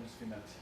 in just a few minutes.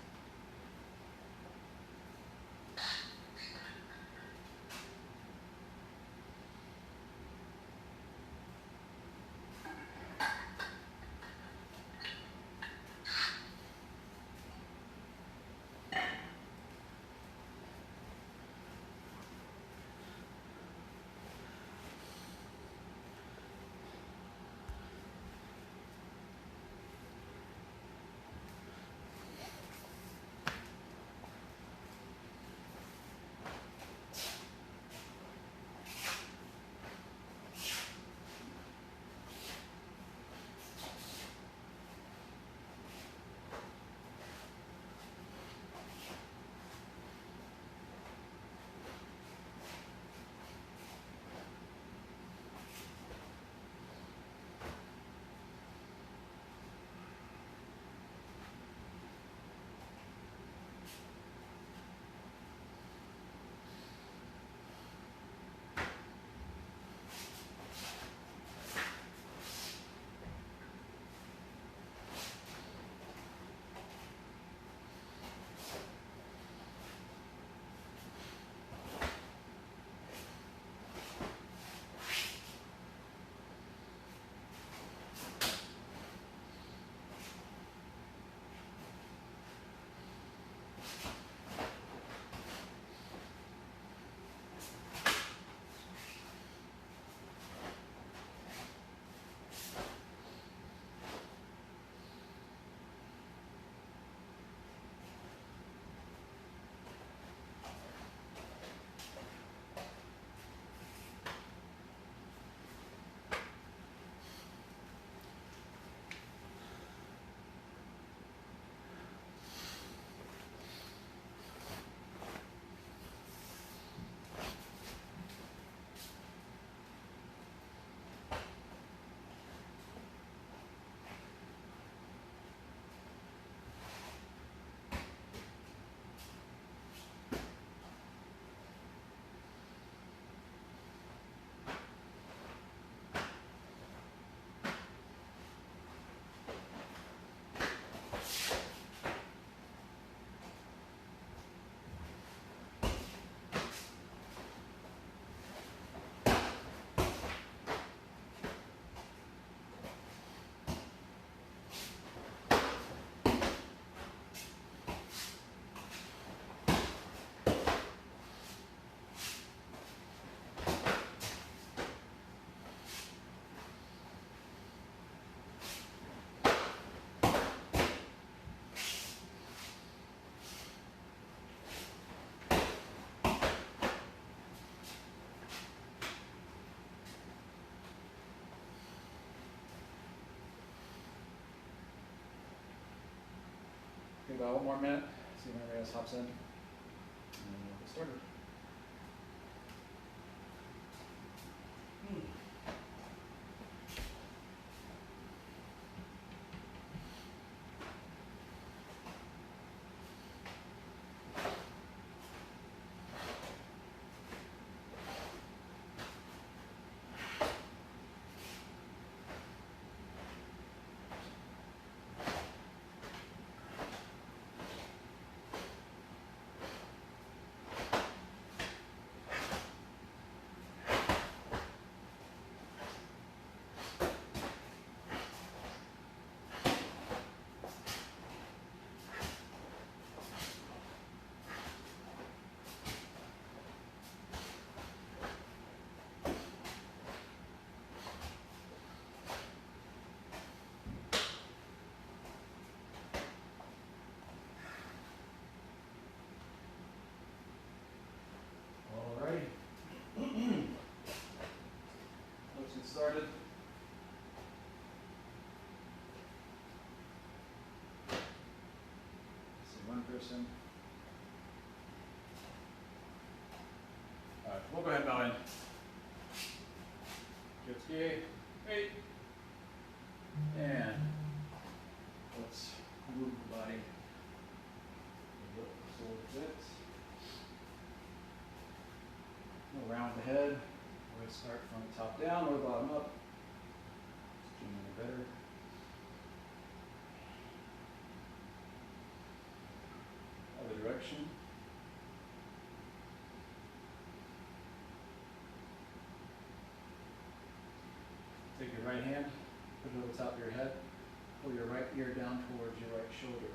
About one more minute, see if anybody else hops in, and then we'll get started. Let's get started. See one person. All right, we'll go ahead and bow in. Good ski. 8. And let's move the body so it fits. We'll round the head. We'll start from the top down or bottom up. Just doing it better. direction. Take your right hand, put it over the top of your head, pull your right ear down towards your right shoulder.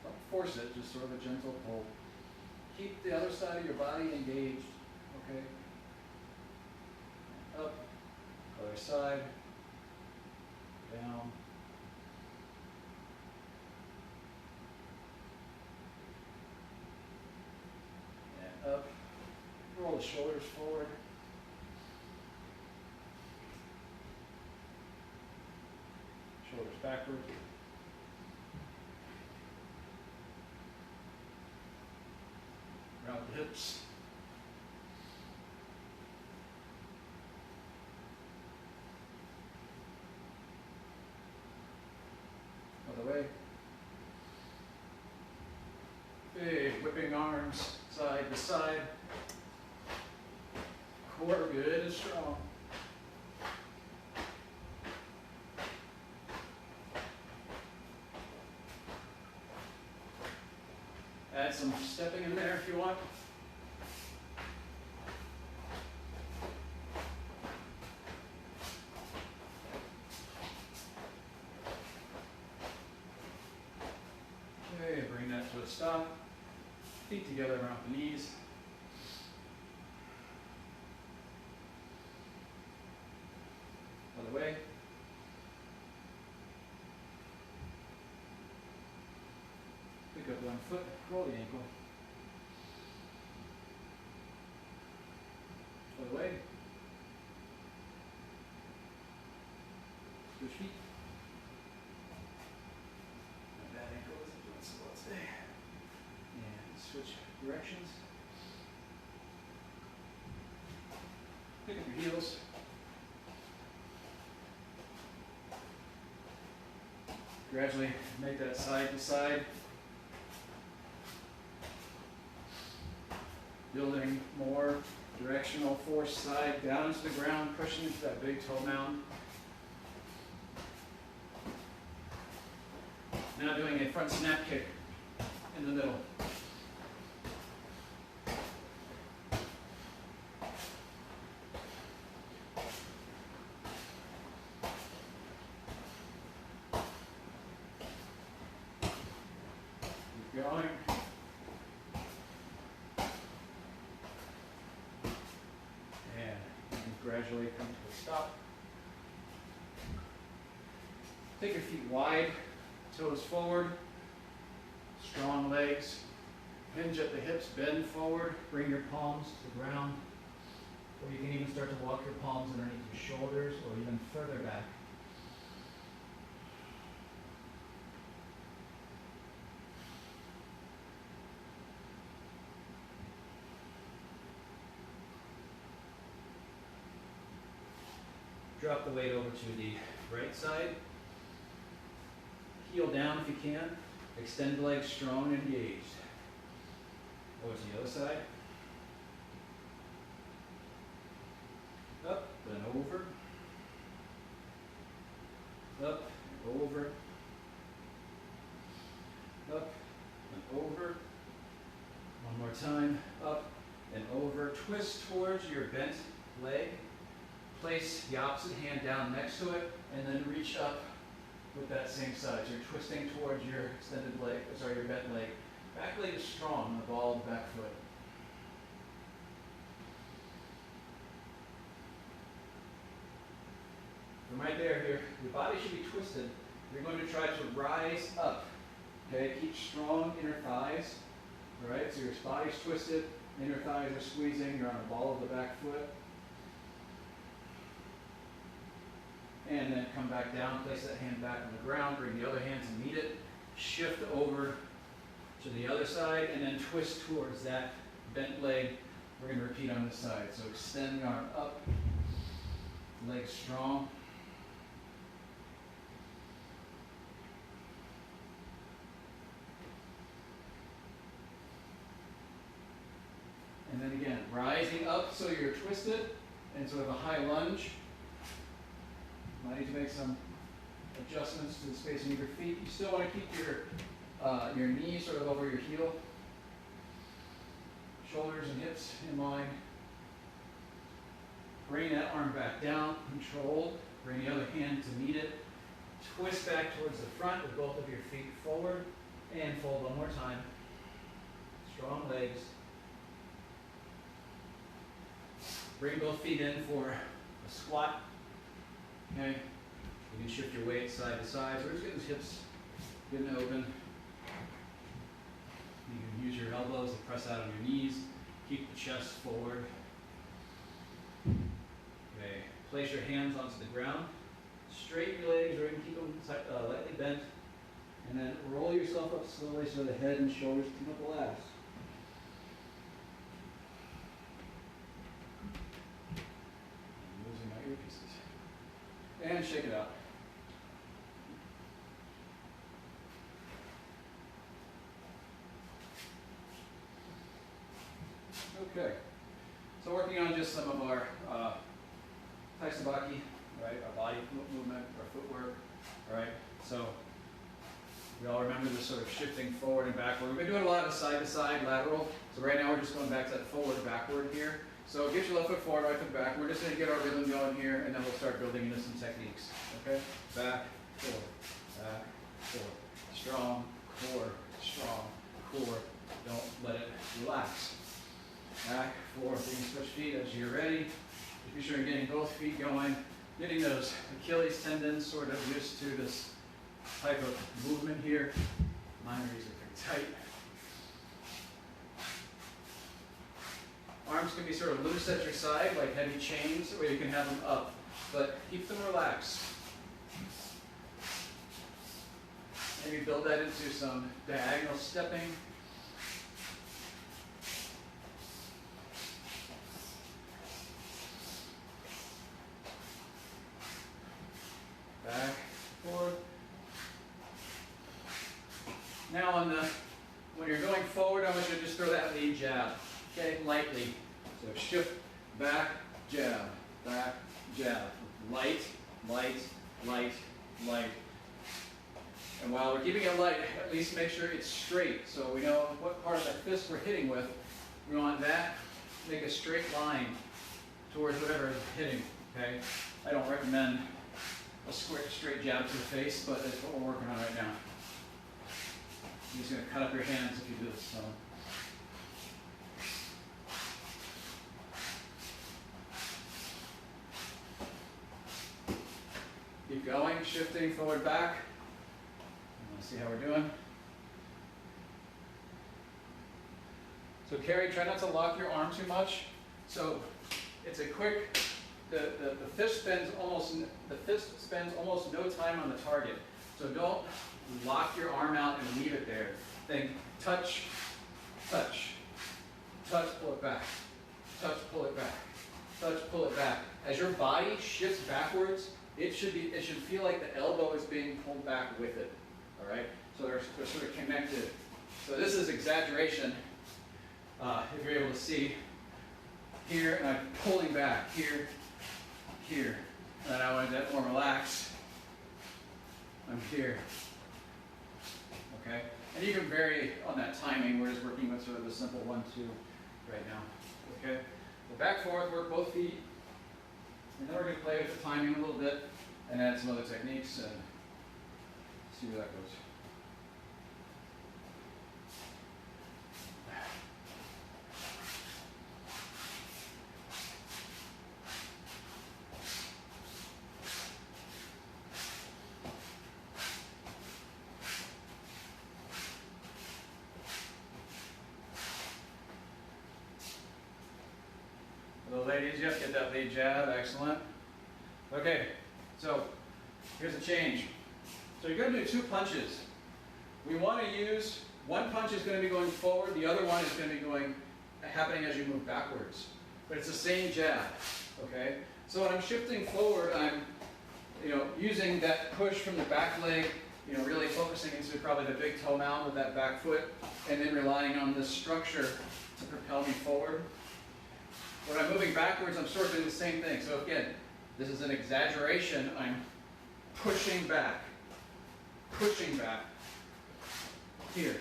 Don't force it, just sort of a gentle pull. Keep the other side of your body engaged, okay? Up, other side, down. And up. Roll the shoulders forward. Shoulders backward. Round the hips. Other way. Big whipping arms side to side. Core good and strong. Add some stepping in there if you want. Okay, bring that to a stop. Feet together around the knees. Other way. Pick up one foot, roll the ankle. Other way. Switch feet. My bad ankle isn't doing so well today. And switch directions. Pick up your heels. Gradually make that side to side. Building more directional force side down into the ground, pushing into that big toe mound. Now doing a front snap kick in the middle. Keep going. Gradually come to a stop. Take your feet wide, toes forward, strong legs. Hinge at the hips, bend forward, bring your palms to the ground. Or you can even start to walk your palms underneath your shoulders or even further back. Drop the weight over to the right side. Heel down if you can. Extend the legs strong and engaged. Over to the other side. Up, then over. Up, and over. Up, and over. One more time. Up and over. Twist towards your bent leg. Place the opposite hand down next to it, and then reach up with that same side. So you're twisting towards your extended leg, your bent leg. Back leg is strong, the ball of the back foot. From right there, your body should be twisted. You're going to try to rise up. Okay, keep strong inner thighs. All right, so your body's twisted, inner thighs are squeezing, you're on the ball of the back foot. And then come back down, place that hand back on the ground, bring the other hand to meet it, shift over to the other side, and then twist towards that bent leg. We're going to repeat on this side. So extend the arm up, leg strong. And then again, rising up so you're twisted, and sort of a high lunge. Might need to make some adjustments to the spacing of your feet. You still want to keep your your knees sort of over your heel. Shoulders and hips in line. Bring that arm back down, controlled. Bring the other hand to meet it. Twist back towards the front with both of your feet forward. And fold one more time. Strong legs. Bring both feet in for a squat. Okay. You can shift your weight side to side. So we're just getting the hips getting open. You can use your elbows to press out on your knees. Keep the chest forward. Okay. Place your hands onto the ground. Straighten your legs, or you can keep them lightly bent. And then roll yourself up slowly so the head and shoulders come up last. I'm losing my earpieces. And shake it out. Okay. So working on just some of our Taisabaki, right? Our body movement, our footwork, all right? So we all remember this sort of shifting forward and backward. We've been doing a lot of side-to-side, lateral. So right now we're just going back to that forward, backward here. So get your left foot forward, right foot back. We're just going to get our rhythm going here, and then we'll start building into some techniques. Okay? Back, forward, back, forward. Strong, core, strong, core. Don't let it relax. Back, forward. You can switch feet as you're ready. Just be sure you're getting both feet going. Getting those Achilles tendons sort of used to this type of movement here. Mine are usually pretty tight. Arms can be sort of loose at your side, like heavy chains, or you can have them up, but keep them relaxed. Maybe build that into some diagonal stepping. Back, forward. Now when you're going forward, I want you to just throw that lead jab, okay, lightly. So shift, back, jab, light, light, light, light. And while we're keeping it light, at least make sure it's straight so we know what part of that fist we're hitting with. We want that, make a straight line towards whatever is hitting, okay? I don't recommend a straight jab to the face, but that's what we're working on right now. I'm just going to cut up your hands if you do this. So. Keep going, shifting forward, back. Let's see how we're doing. So carry, try not to lock your arm too much. So it's a quick, the fist spends almost no time on the target. So don't lock your arm out and leave it there. Think touch, touch, touch, pull it back, touch, pull it back, touch, pull it back. As your body shifts backwards, it should feel like the elbow is being pulled back with it. All right? So they're sort of connected. So this is exaggeration. If you're able to see here, and I'm pulling back here, here. And I want that more relaxed. I'm here. Okay? And you can vary on that timing. We're just working with sort of a simple 1-2 right now. Okay? So back, forth, work both feet. And then we're going to play with the timing a little bit and add some other techniques and see where that goes. Little ladies, yep, get that lead jab, excellent. Okay, so here's a change. So you're going to do 2 punches. We want to use, one punch is going to be going forward, the other one is going to be happening as you move backwards. But it's the same jab, okay? So when I'm shifting forward, I'm using that push from the back leg, really focusing into probably the big toe mound with that back foot, and then relying on this structure to propel me forward. When I'm moving backwards, I'm sort of doing the same thing. So again, this is an exaggeration. I'm pushing back, here.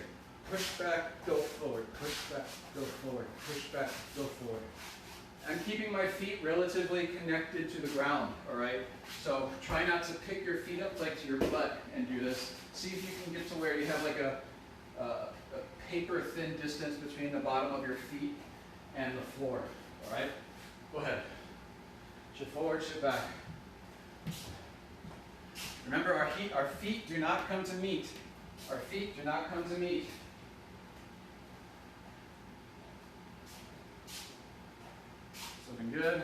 Push back, go forward, push back, go forward, push back, go forward. I'm keeping my feet relatively connected to the ground, all right? So try not to pick your feet up like to your butt and do this. See if you can get to where you have like a paper thin distance between the bottom of your feet and the floor, all right? Go ahead. Shift forward, shift back. Remember, our feet do not come to meet. Our feet do not come to meet. Looking good.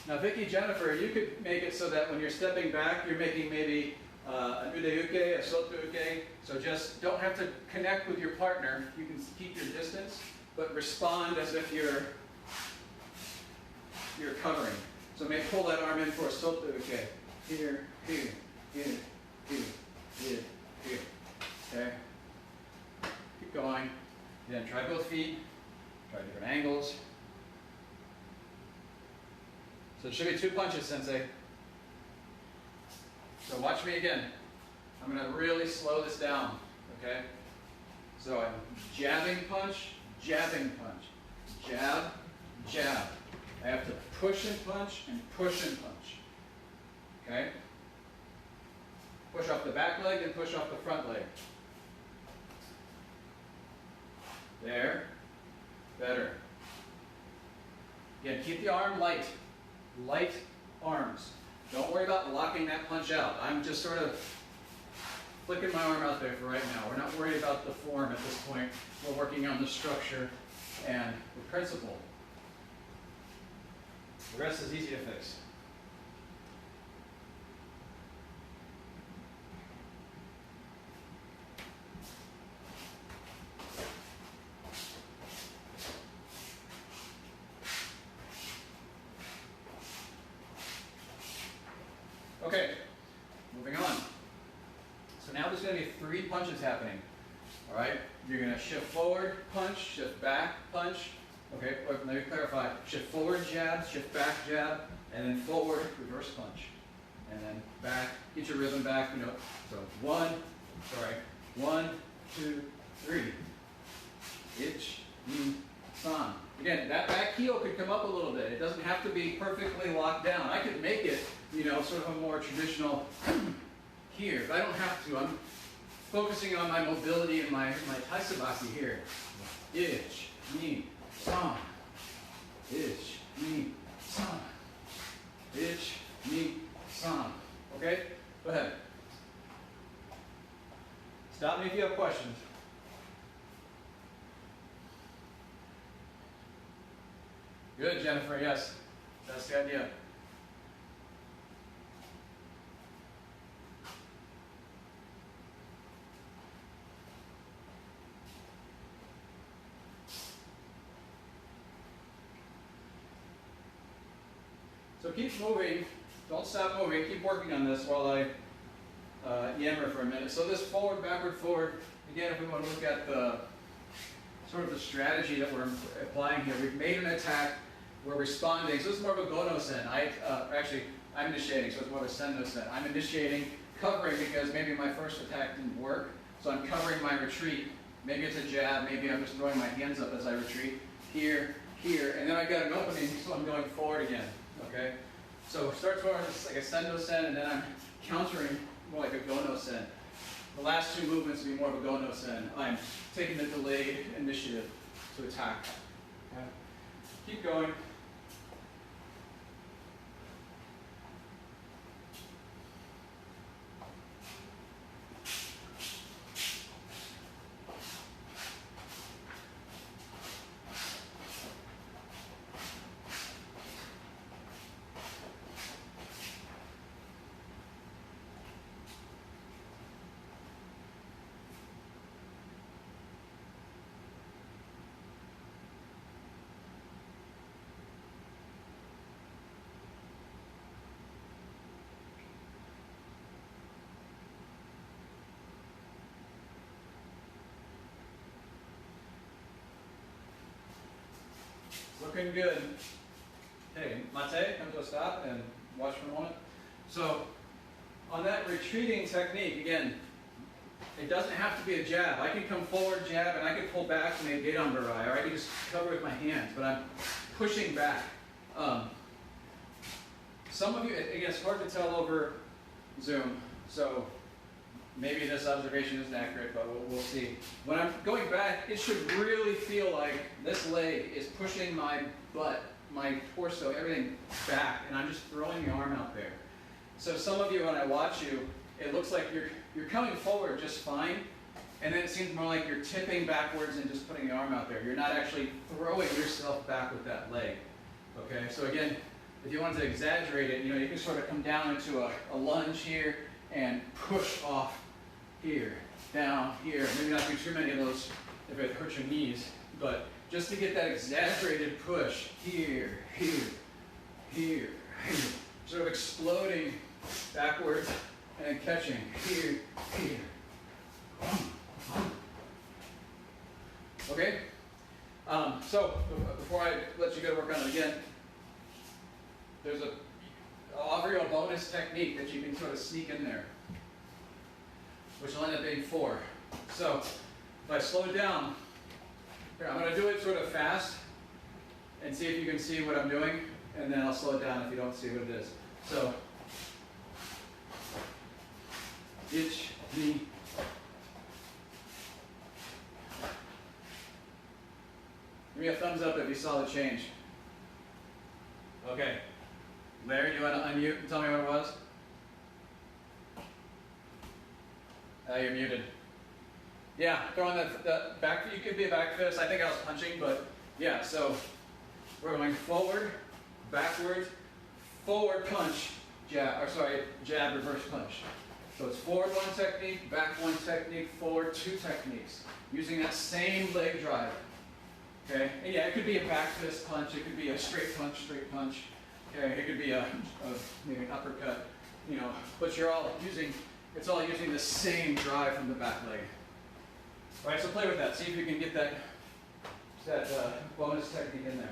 Now, Vicky, Jennifer, you could make it so that when you're stepping back, you're making maybe a ude uke, a soto uke. So just don't have to connect with your partner. You can keep your distance, but respond as if you're covering. So maybe pull that arm in for a soto uke. Here, here, here, here, here, here. Okay. Keep going. Then try both feet. Try different angles. So it should be 2 punches, Sensei. So watch me again. I'm going to really slow this down, okay? So I'm jabbing punch, jab, jab. I have to push and punch and push and punch, okay? Push off the back leg and push off the front leg. There. Better. Again, keep the arm light. Light arms. Don't worry about locking that punch out. I'm just sort of flicking my arm out there for right now. We're not worried about the form at this point. We're working on the structure and the principle. The rest is easy to fix. Okay, moving on. So now there's going to be 3 punches happening. All right, you're going to shift forward, punch, shift back, punch. Okay, let me clarify. Shift forward, jab, shift back, jab, and then forward, reverse punch. And then back, get your rhythm back, you know. So 1, 2, 3. Ich, ni, san. Again, that back heel could come up a little bit. It doesn't have to be perfectly locked down. I could make it, you know, sort of a more traditional here, but I don't have to. I'm focusing on my mobility and my taisabasi here. Ich, ni, san. Ich, ni, san. Ich, ni, san. Okay? Go ahead. Stop me if you have questions. Good, Jennifer, yes. That's the idea. So keep moving, don't stop moving, keep working on this while I yammer for a minute. So this forward, backward, again, if we want to look at the sort of the strategy that we're applying here, we've made an attack, we're responding. So this is more of a go-no-sen. I'm initiating, so it's more of a sen-no-sen. I'm initiating, covering because maybe my first attack didn't work, so I'm covering my retreat. Maybe it's a jab, maybe I'm just throwing my hands up as I retreat. Here, and then I've got an opening, so I'm going forward again. Okay, so start more like a sen-no-sen, and then I'm countering more like a go-no-sen. The last 2 movements will be more of a go-no-sen. I'm taking the delayed initiative to attack. Okay. Keep going. Looking good. Okay, Mate, come to a stop and watch for a moment. So on that retreating technique, again, it doesn't have to be a jab. I can come forward, jab, and I can pull back and make gate umbarai, or I can just cover with my hands, but I'm pushing back. Some of you, again, it's hard to tell over Zoom, so maybe this observation isn't accurate, but we'll see. When I'm going back, it should really feel like this leg is pushing my butt, my torso, everything back, and I'm just throwing the arm out there. So some of you, when I watch you, it looks like you're coming forward just fine, and then it seems more like you're tipping backwards and just putting the arm out there. You're not actually throwing yourself back with that leg. Okay, so again, if you wanted to exaggerate it, you can sort of come down into a lunge here and push off here, down here. Maybe not do too many of those if it hurts your knees, but just to get that exaggerated push here, here, here, here, sort of exploding backwards and then catching here, here. Okay? So before I let you go to work on it again, I'll offer you a bonus technique that you can sort of sneak in there, which will end up being 4. So if I slow it down, here, I'm going to do it sort of fast and see if you can see what I'm doing, and then I'll slow it down if you don't see what it is. So, itch, knee. Give me a thumbs up if you saw the change. Okay. Larry, do you want to unmute and tell me what it was? You're muted. Yeah, throwing the back, you could be a back fist. I think I was punching, but yeah, so we're going forward, backwards, forward punch, jab, jab, reverse punch. So it's forward 1 technique, back 1 technique, forward 2 techniques, using that same leg drive. Okay, and yeah, it could be a back fist punch, it could be a straight punch, okay, it could be maybe an uppercut, but it's all using the same drive from the back leg. All right, so play with that. See if you can get that bonus technique in there.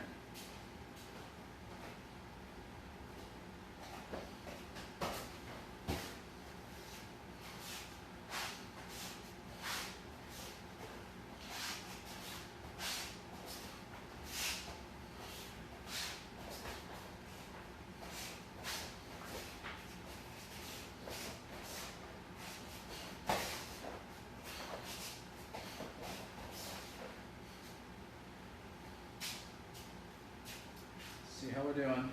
See how we're doing.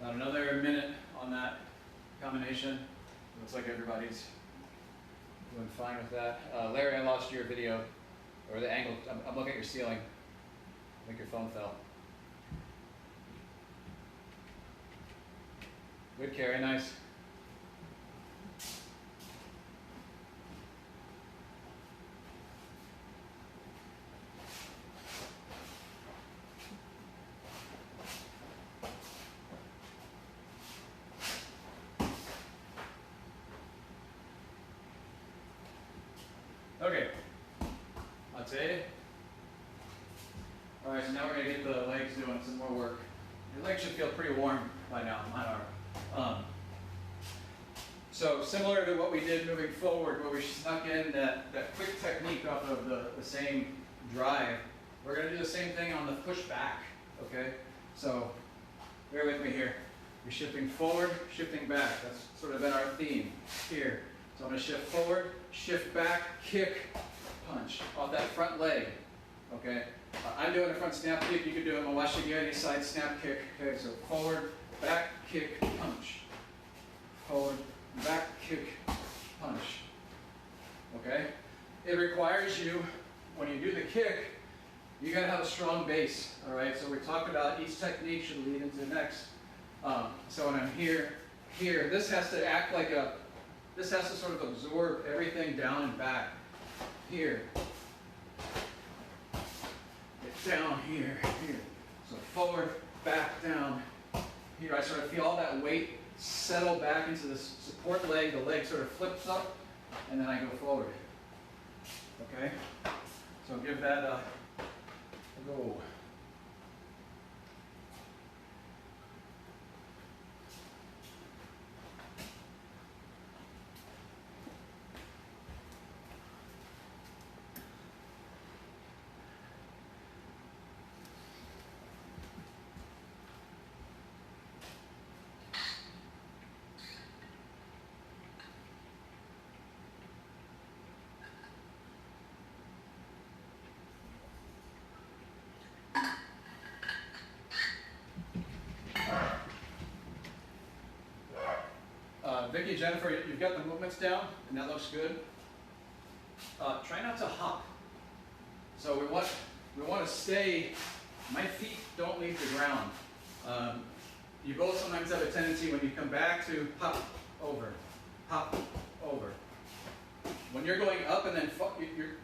About another minute on that combination. Looks like everybody's doing fine with that. Larry, I lost your video, or the angle. I'm looking at your ceiling. I think your phone fell. Good carry, nice. Okay, that's it. All right, so now we're going to get the legs doing some more work. Your legs should feel pretty warm by now, mine are. So similar to what we did moving forward, where we snuck in that quick technique off of the same drive, we're going to do the same thing on the push back, okay? So bear with me here. We're shifting forward, shifting back. That's sort of been our theme here. So I'm going to shift forward, shift back, kick, punch off that front leg. Okay? I'm doing a front snap kick. You can do it. I'm watching you any side snap kick. Okay, so forward, back, kick, punch. Forward, back, kick, punch. Okay? It requires you, when you do the kick, you got to have a strong base. All right? So we talked about each technique should lead into the next. So when I'm here, this has to act like This has to sort of absorb everything down and back. Here. Get down here, here. So forward, back, down. Here, I sort of feel all that weight settle back into the support leg. The leg sort of flips up, and then I go forward. Okay? So give that a go. Vicky, Jennifer, you've got the movements down, and that looks good. Try not to hop. So we want to stay. My feet don't leave the ground. You both sometimes have a tendency when you come back to hop over, hop over. When you're going up and then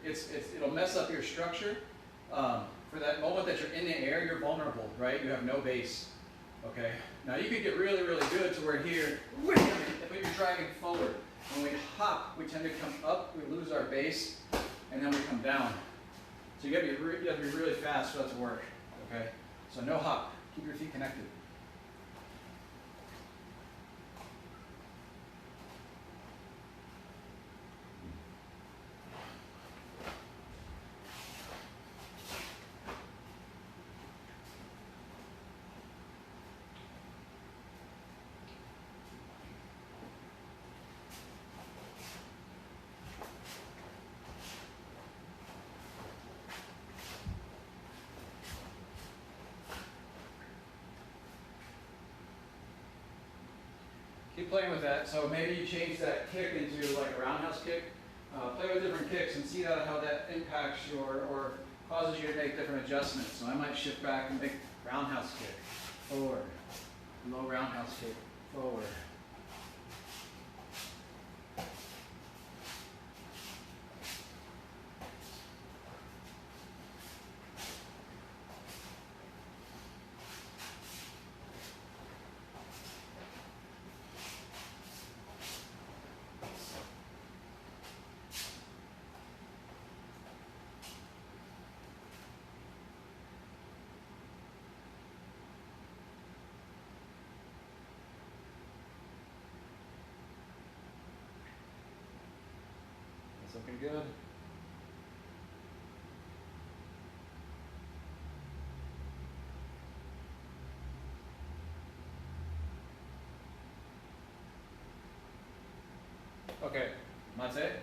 it'll mess up your structure. For that moment that you're in the air, you're vulnerable, right? You have no base. Okay. Now you could get really, really good to where here, but you're driving forward. When we hop, we tend to come up, we lose our base, and then we come down. So you have to be really fast for that to work. Okay. So no hop. Keep your feet connected. Keep playing with that. So maybe you change that kick into like a roundhouse kick. Play with different kicks and see how that impacts or causes you to make different adjustments. So I might shift back and make roundhouse kick, forward, low roundhouse kick, forward. It's looking good. Okay, that's it.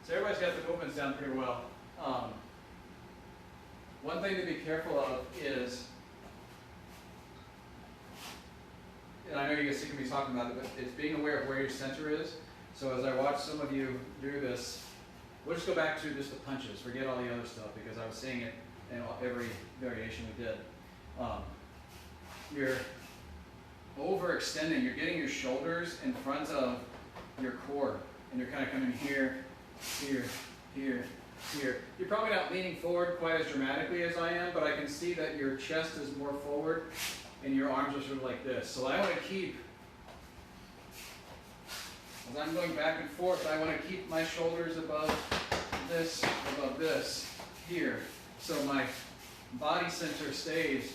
So everybody's got the movements down pretty well. One thing to be careful of is, and I know you guys can be talking about it, but it's being aware of where your center is. So as I watch some of you do this, we'll just go back to just the punches. Forget all the other stuff because I was seeing it in every variation we did. You're overextending. You're getting your shoulders in front of your core, and you're kind of coming here, here, here, here. You're probably not leaning forward quite as dramatically as I am, but I can see that your chest is more forward, and your arms are sort of like this. So I want to keep. As I'm going back and forth, I want to keep my shoulders above this, here. So my body center stays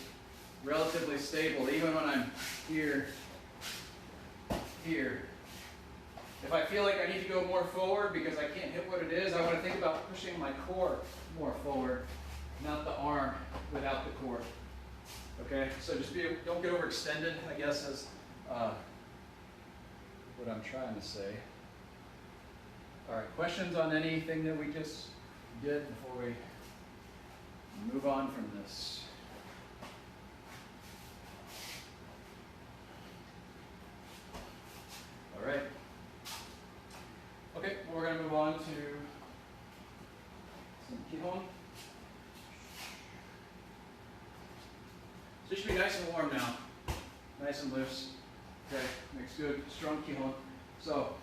relatively stable, even when I'm here, here. If I feel like I need to go more forward because I can't hit what it is, I want to think about pushing my core more forward, not the arm without the core. Okay, so just don't get overextended, I guess, is what I'm trying to say. All right, questions on anything that we just did before we move on from this? All right. Okay, well, we're going to move on to some Kihon. So you should be nice and warm now. Nice and loose. Okay, makes good, strong Kihon. So,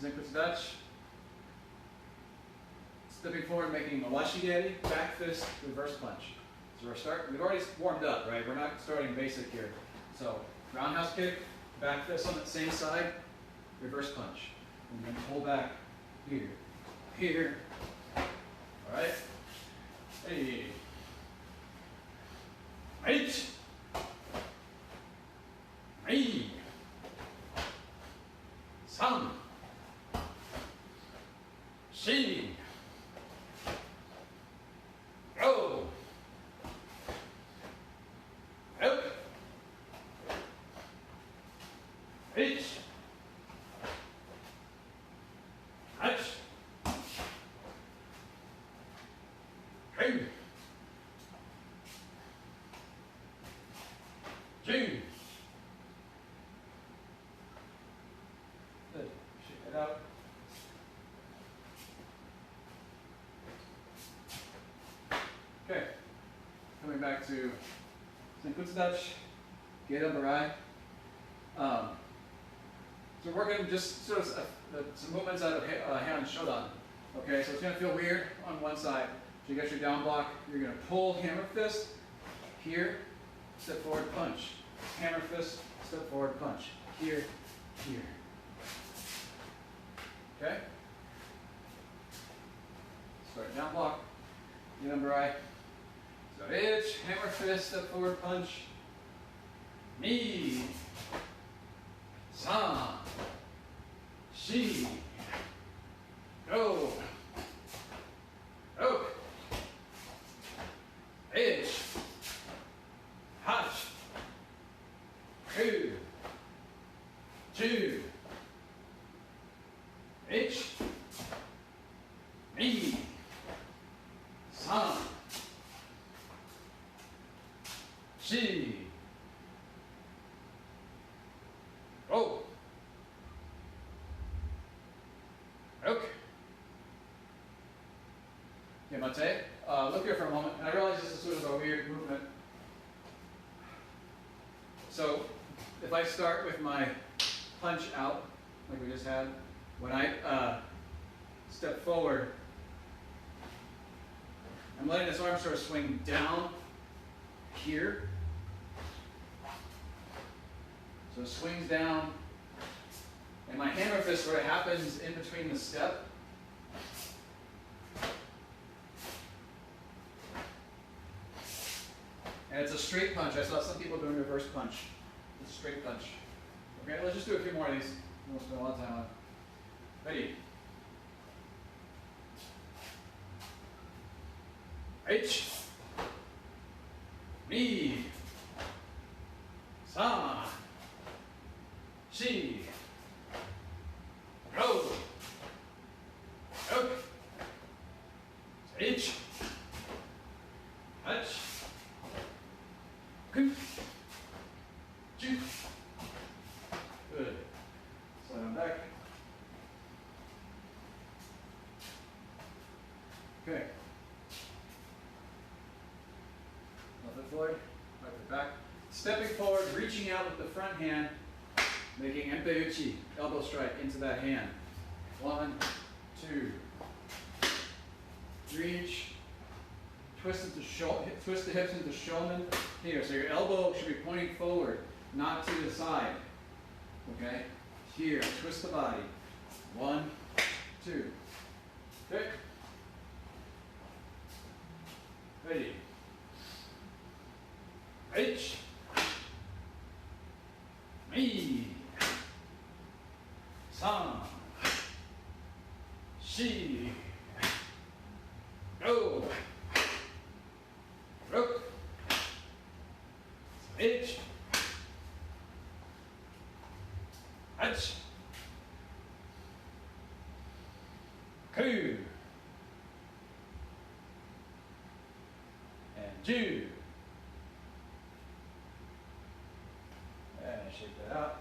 Zinkutsu Dutch. Stepping forward, making a washigeri, back fist, reverse punch. So we've already warmed up, right? We're not starting basic here. So, roundhouse kick, back fist on the same side, reverse punch. And then pull back here, here. All right? Hey. Eight. Hey. San. Shi. Go. Out. Eight. Out. Two. Two. Good. Shake it out. Okay. Coming back to Zinkutsu Dutch, Gedo Barai. So we're working just sort of some movements out of Heian Shodan. Okay, so it's going to feel weird on one side. So you got your down block, you're going to pull hammer fist, here, step forward, punch. Hammer fist, step forward, punch. Here, here. Okay? Start down block, Gedo Barai. So edge, hammer fist, step forward, punch. Knee. San. Shi. Go. Oak. Edge. Hot. Two. Two. Edge. Knee. San. Shi. Go. Okay. Okay, Mate. Look here for a moment. I realize this is sort of a weird movement. So, if I start with my punch out, like we just had, when I step forward, I'm letting this arm sort of swing down here. So it swings down, and my hammer fist sort of happens in between the step. And it's a straight punch. I saw some people doing reverse punch. It's a straight punch. Okay, let's just do a few more of these. We won't spend a lot of time on it. Ready? H. Knee. Sa. Shi. Go. Up. H. Touch. Good. Good. Slide on back. Okay. Left foot forward, right foot back. Stepping forward, reaching out with the front hand, making empeuchi, elbow strike into that hand. 1, 2. Reach. Twist the hips into shonen here. So your elbow should be pointing forward, not to the side. Okay? Here, twist the body. 1, 2. Okay? Ready. H. Me. San. Shi. Go. Rook. H. H. Ku. And Ju. And shake that out.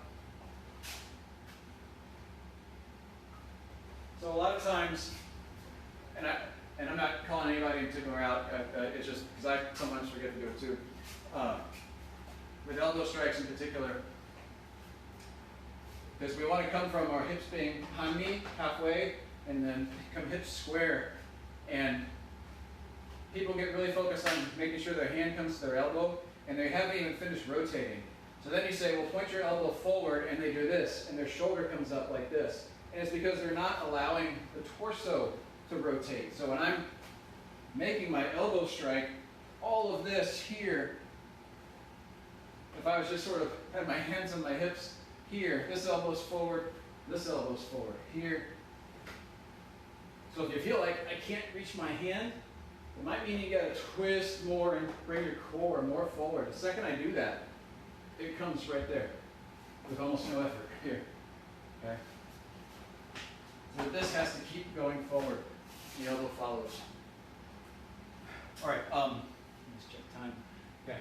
So a lot of times, and I'm not calling anybody in particular out, it's just because I sometimes forget to do it too. With elbow strikes in particular, because we want to come from our hips being behind me halfway, and then come hips square. And people get really focused on making sure their hand comes to their elbow, and they haven't even finished rotating. So then you say, well, point your elbow forward, and they do this, and their shoulder comes up like this. And it's because they're not allowing the torso to rotate. So when I'm making my elbow strike, all of this here, if I was just sort of had my hands on my hips here, this elbow's forward, this elbow's forward, here. So if you feel like I can't reach my hand, it might mean you gotta twist more and bring your core more forward. The second I do that, it comes right there with almost no effort here, okay? So this has to keep going forward. The elbow follows. All right, let's check time. Okay.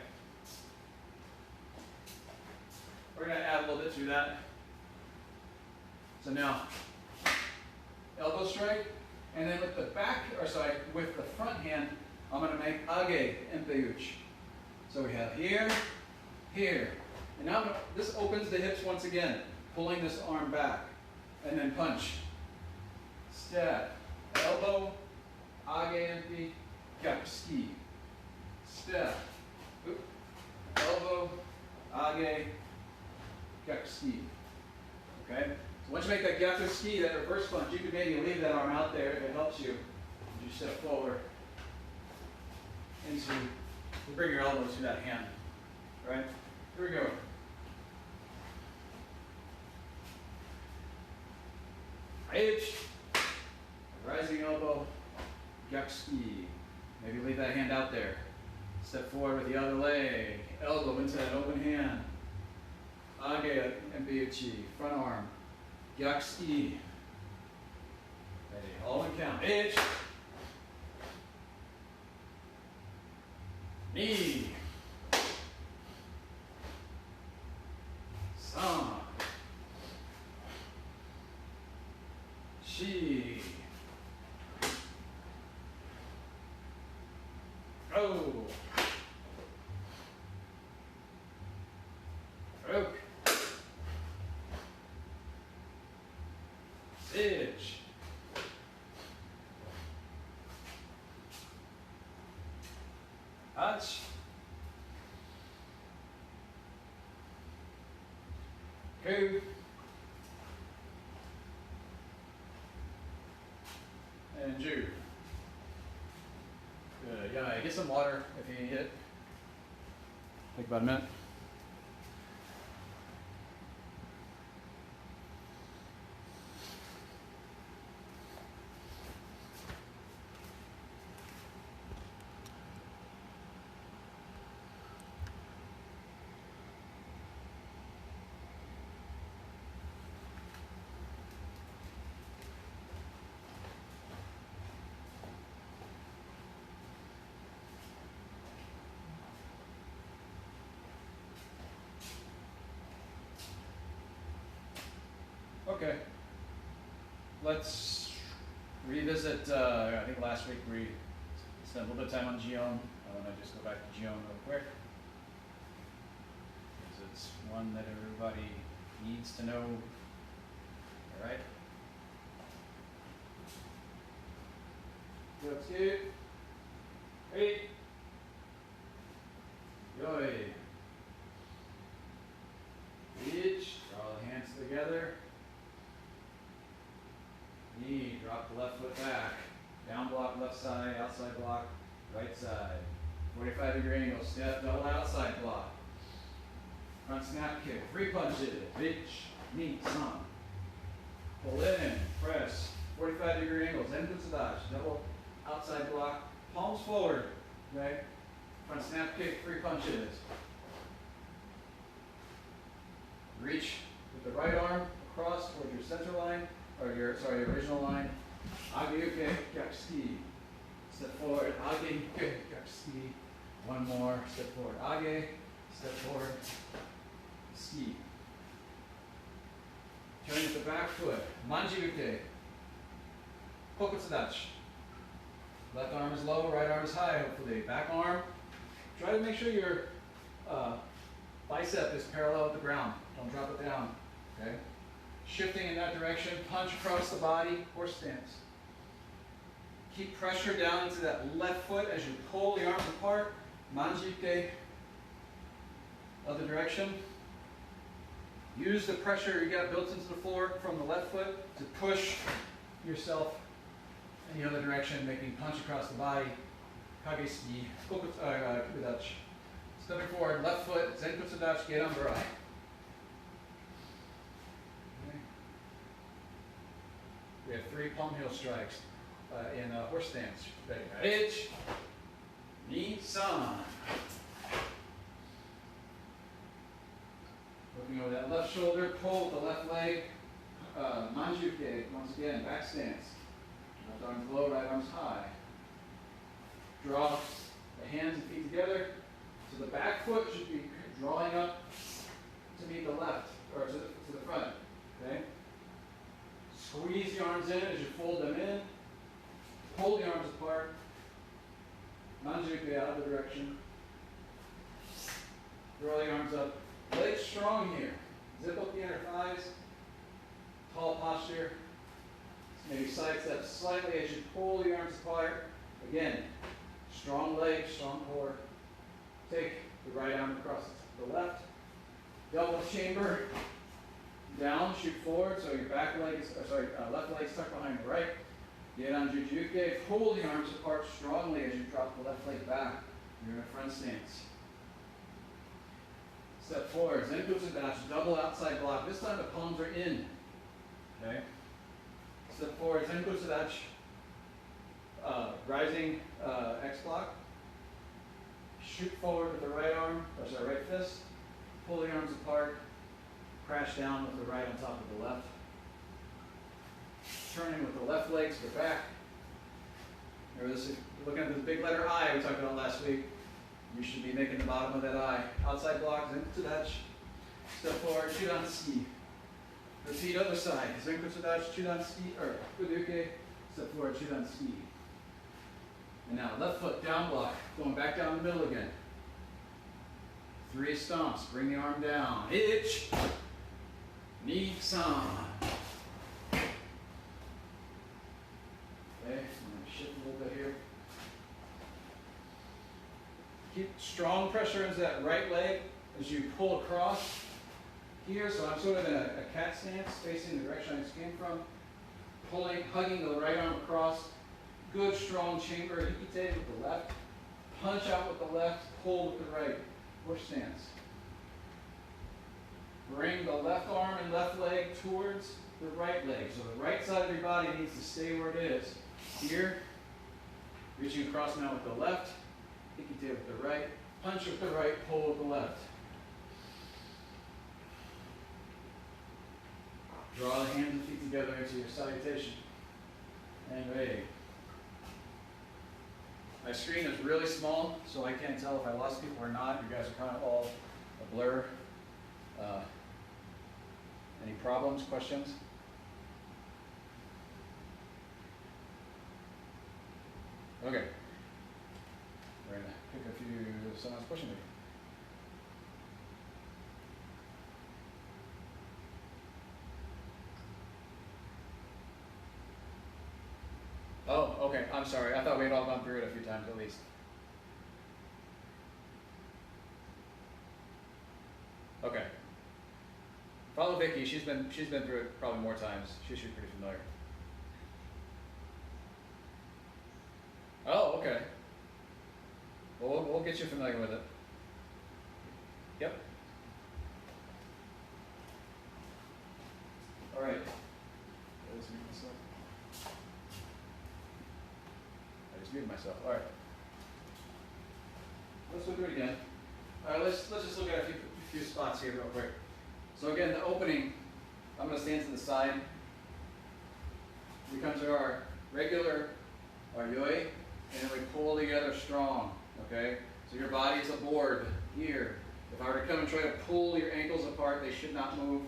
We're gonna add a little bit to that. So now, elbow strike, and then with the back, or sorry, with the front hand, I'm gonna make age empeuch. So we have here, here. And now this opens the hips once again, pulling this arm back, and then punch. Step, elbow, age empi, kapski. Step, elbow, age, kapski. Okay? So once you make that kapski, that reverse punch, you can maybe leave that arm out there if it helps you. You step forward into, you bring your elbows to that hand. All right? Here we go. H, rising elbow, kapski. Maybe leave that hand out there. Step forward with the other leg, elbow into that open hand. Age empeuchi, front arm, kapski. Ready, all in count. H, knee, san, shi, go, roke, stitch, touch, go, and Jew. Good. Yeah, get some water if you need it. Take about a minute. Okay, let's revisit, I think last week we spent a little bit of time on Jion. I want to just go back to Jion real quick, because it's one that everybody needs to know, all right? Let's get 8, yoi, reach, draw the hands together. Knee, drop the left foot back. Down block, left side, outside block, right side. 45-degree angle, step, double outside block. Front snap kick, 3 punches, reach, knee, san. Pull in, press, 45-degree angles, enbutsudashi, double outside block, palms forward, okay? Front snap kick, 3 punches. Reach with the right arm across towards your center line, or your, sorry, original line. Age kapski. Step forward, age kapski. One more, step forward, age, step forward, ski. Turn with the back foot, manji-uke. Kokutsudachi. Left arm is low, right arm is high, hopefully. Back arm, try to make sure your bicep is parallel with the ground. Don't drop it down, okay? Shifting in that direction, punch across the body, horse stance. Keep pressure down into that left foot as you pull the arms apart. Manjuke, other direction. Use the pressure you got built into the floor from the left foot to push yourself in the other direction, making punch across the body. Kage-ski, kubudachi. Stepping forward, left foot, zenkutsudachi, get on burai. Okay. We have 3 palm heel strikes in horse stance. Ready? H, ni, san. Looking over that left shoulder, pull with the left leg. Manjuke, once again, back stance. Left arm's low, right arm's high. Draw the hands and feet together. So the back foot should be drawing up to meet the left, or to the front. Okay? Squeeze the arms in as you fold them in. Pull the arms apart. Manjuke out of the direction. Draw the arms up. Legs strong here. Zip up the inner thighs. Tall posture. Maybe side step slightly as you pull the arms apart. Again, strong legs, strong core. Take the right arm across the left. Double chamber. Down, shoot forward. So your left leg is tucked behind the right. Get on Jujuke. Pull the arms apart strongly as you drop the left leg back. You're in a front stance. Step forward, Zenkutsudachi, double outside block. This time the palms are in. Okay? Step forward, Zenkutsudachi, rising X block. Shoot forward with the right arm, right fist. Pull the arms apart. Crash down with the right on top of the left. Turning with the left leg to the back. Remember this, looking at this big letter I we talked about last week. You should be making the bottom of that eye. Outside block, Zenkutsudachi. Step forward, Chudan-ski. Repeat other side. Zenkutsudachi, Chudan-ski, or Kuduke. Step forward, Chudan-ski. And now left foot down block. Going back down the middle again. 3 stomps. Bring the arm down. Ich. Ni, san. Okay, I'm going to shift a little bit here. Keep strong pressure into that right leg as you pull across here. So I'm sort of in a cat stance, facing the direction I just came from. Pulling, hugging the right arm across. Good strong chamber, hikite with the left. Punch out with the left, pull with the right. Horse stance. Bring the left arm and left leg towards the right leg. So the right side of your body needs to stay where it is. Here, reaching across now with the left. Hikite with the right, punch with the right, pull with the left. Draw the hands and feet together into your salutation. And ready. My screen is really small, so I can't tell if I lost people or not. You guys are kind of all a blur. Any problems, questions? Okay. We're going to pick a few, someone's pushing me. Oh, okay, I'm sorry. I thought we had all gone through it a few times at least. Okay. Follow Vicky, she's been through it probably more times. She's pretty familiar. Oh, okay. Well, we'll get you familiar with it. Yep. All right. Let's mute myself. I just muted myself. All right. Let's look through it again. All right. Let's just look at a few spots here real quick. So again, the opening. I'm going to stand to the side. We come to our regular, our yoi, and then we pull together strong. Okay? So your body is a board here. If I were to come and try to pull your ankles apart, they should not move.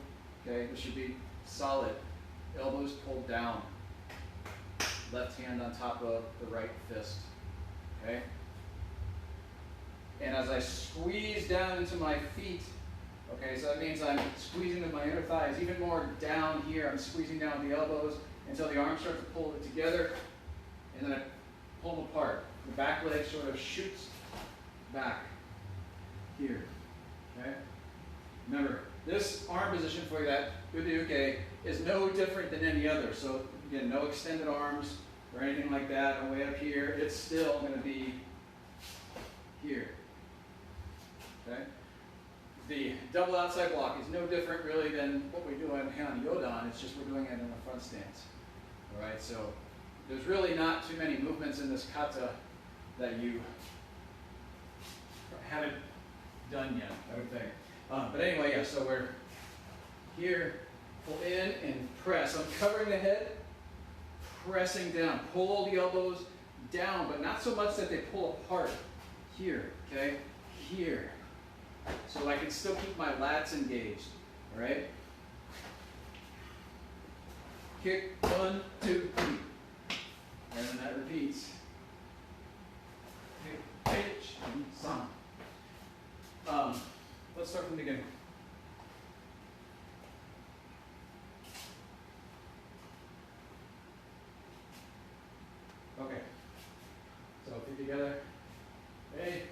Okay? This should be solid. Elbows pulled down. Left hand on top of the right fist. Okay? And as I squeeze down into my feet, Okay, so that means I'm squeezing with my inner thighs even more down here. I'm squeezing down with the elbows until the arms start to pull it together, and then I pull them apart. The back leg sort of shoots back here. Okay? Remember, this arm position for that Uke is no different than any other. So again, no extended arms or anything like that, or way up here. It's still going to be here. Okay? The double outside block is no different really than what we do in Han Yodan. It's just we're doing it in a front stance. All right, so there's really not too many movements in this kata that you haven't done yet, I would think. But anyway, yeah, so we're here, pull in and press. I'm covering the head, pressing down. Pull the elbows down, but not so much that they pull apart. Here, okay? Here. So I can still keep my lats engaged, all right? Kick, 1, 2, 3. And then that repeats. Kick, pitch, and son. Let's start from the beginning. Okay. So feet together. Hey.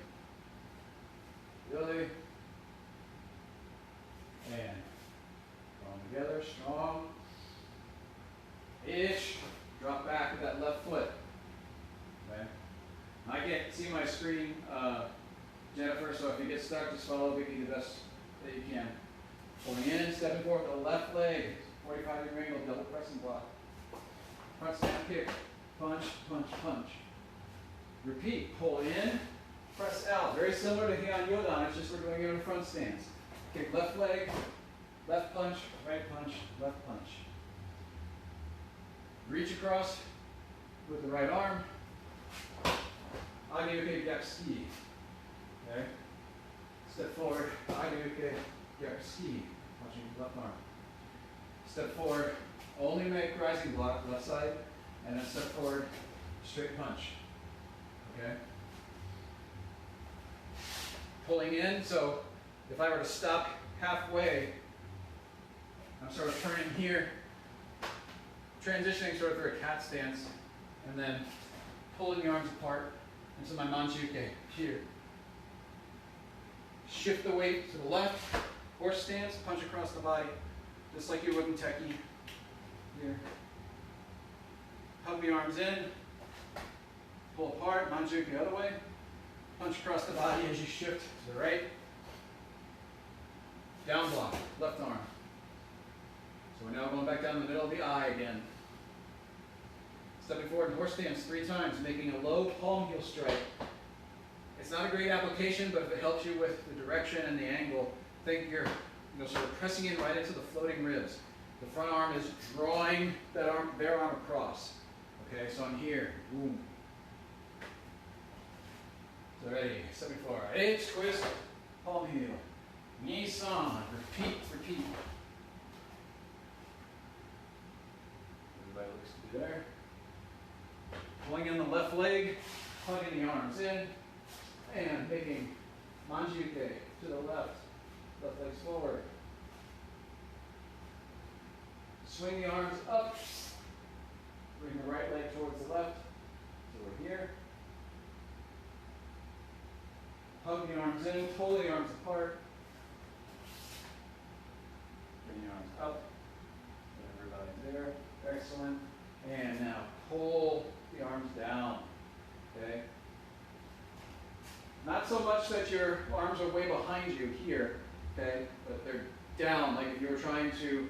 Really. And palm together, strong. Ish. Drop back with that left foot. Okay. I can't see my screen, Jennifer, so if you get stuck, just follow Vicky the best that you can. Pulling in, stepping forward with the left leg. 45-degree angle, double pressing block. Front snap kick. Punch, punch, punch. Repeat. Pull in, press out. Very similar to Heian Yodan, it's just we're doing it in a front stance. Kick left leg, left punch, right punch, left punch. Reach across with the right arm. Ageuke Gyakuski. Okay? Step forward, Ageuke Gyakuski. Punching left arm. Step forward, only make rising block, left side, and then step forward, straight punch. Okay? Pulling in, so if I were to stop halfway, I'm sort of turning here, transitioning sort of through a cat stance, and then pulling the arms apart into my manchuke here. Shift the weight to the left, horse stance, punch across the body, just like you would in Teki. Here. Hug the arms in, pull apart, manchuke the other way, punch across the body as you shift to the right. Down block, left arm. So we're now going back down the middle of the eye again. Stepping forward in horse stance 3 times, making a low palm heel strike. It's not a great application, but if it helps you with the direction and the angle, think you're sort of pressing in right into the floating ribs. The front arm is drawing that arm, bare arm across. Okay, so I'm here. Boom. So ready, stepping forward. H, twist, palm heel. Ni-san, repeat, repeat. Everybody looks to be there. Pulling in the left leg, hugging the arms in, and making manjuke to the left. Left leg's forward. Swing the arms up. Bring the right leg towards the left. So we're here. Hug the arms in, pull the arms apart. Bring the arms up. Everybody's there. Excellent. And now pull the arms down. Okay? Not so much that your arms are way behind you here, okay? But they're down, like if you were trying to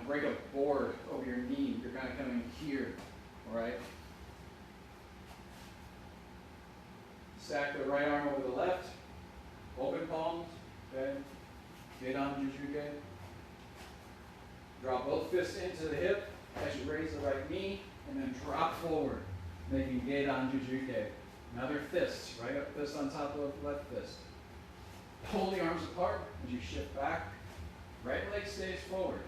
break a board over your knee, you're kind of coming here, all right? Stack the right arm over the left, open palms, okay? Geidan Jujuke. Drop both fists into the hip as you raise the right knee, and then drop forward, making Geidan Jujuke. Another fist, right up fist on top of left fist. Pull the arms apart as you shift back. Right leg stays forward.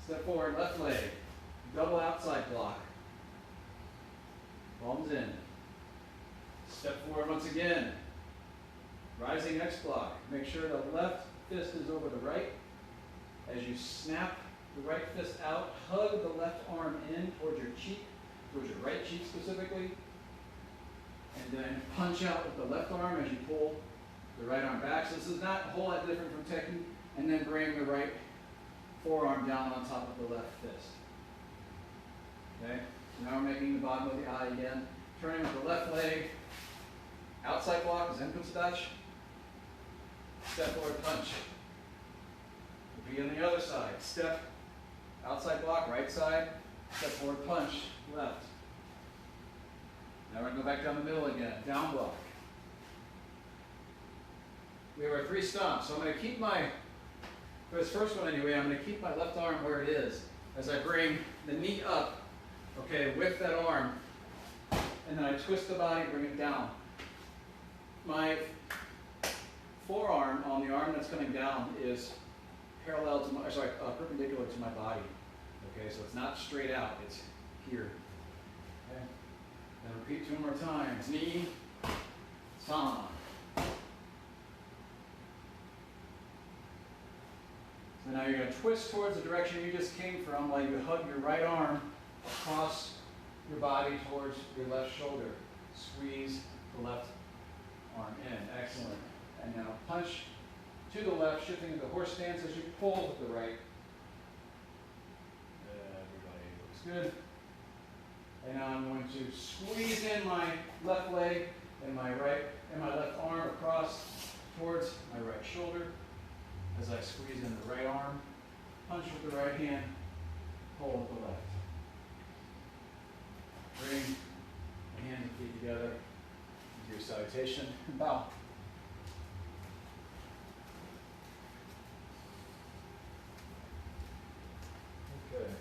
Step forward, left leg. Double outside block. Palms in. Step forward once again. Rising X block. Make sure the left fist is over the right. As you snap the right fist out, hug the left arm in towards your cheek, towards your right cheek specifically. And then punch out with the left arm as you pull the right arm back. So this is not a whole lot different from technique. And then bring the right forearm down on top of the left fist. Okay? So now we're making the bottom of the eye again. Turning with the left leg. Outside block is Enkutsudach. Step forward punch. Be on the other side. Step, outside block, right side. Step forward punch, left. Now we're going to go back down the middle again. Down block. We have our 3 stomps. So I'm going to keep for this first one anyway, I'm going to keep my left arm where it is as I bring the knee up, okay, with that arm. And then I twist the body, bring it down. My forearm on the arm that's coming down is perpendicular to my body. Okay, so it's not straight out, it's here. Okay. Then repeat 2 more times. Knee, sama. So now you're going to twist towards the direction you just came from while you hug your right arm across your body towards your left shoulder. Squeeze the left arm in. Excellent. And now punch to the left, shifting into horse stance as you pull with the right. Everybody looks good. And now I'm going to squeeze in my left leg and my left arm across towards my right shoulder as I squeeze in the right arm, punch with the right hand, pull with the left. Bring the hands and feet together into your salutation and bow. Okay.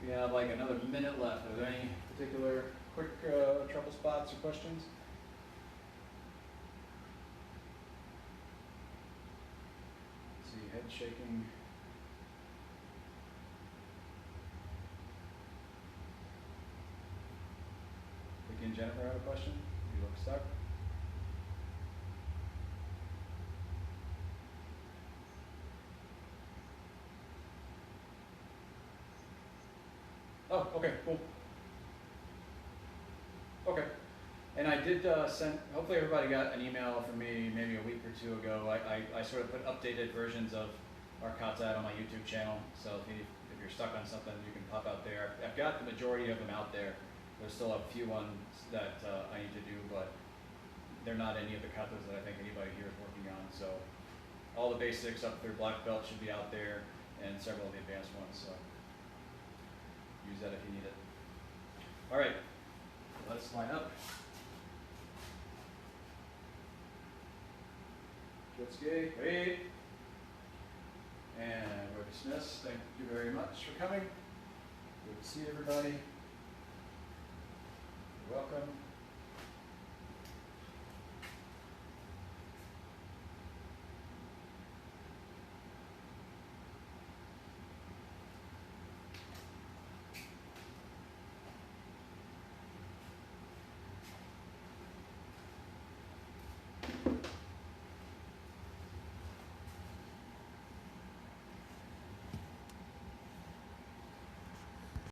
We have like another minute left. Are there any particular quick trouble spots or questions? See, head shaking. Again, Jennifer, I have a question. You look stuck. Oh, okay, cool. Okay. And I did send, hopefully everybody got an email from me maybe a week or 2 ago. I sort of put updated versions of our kata on my YouTube channel. So if you're stuck on something, you can pop out there. I've got the majority of them out there. There's still a few ones that I need to do, but they're not any of the katas that I think anybody here is working on. So all the basics up through black belt should be out there, and several of the advanced ones. So use that if you need it. All right, let's line up. Jutsuge, wait. And we're dismissed. Thank you very much for coming. Good to see everybody. You're welcome.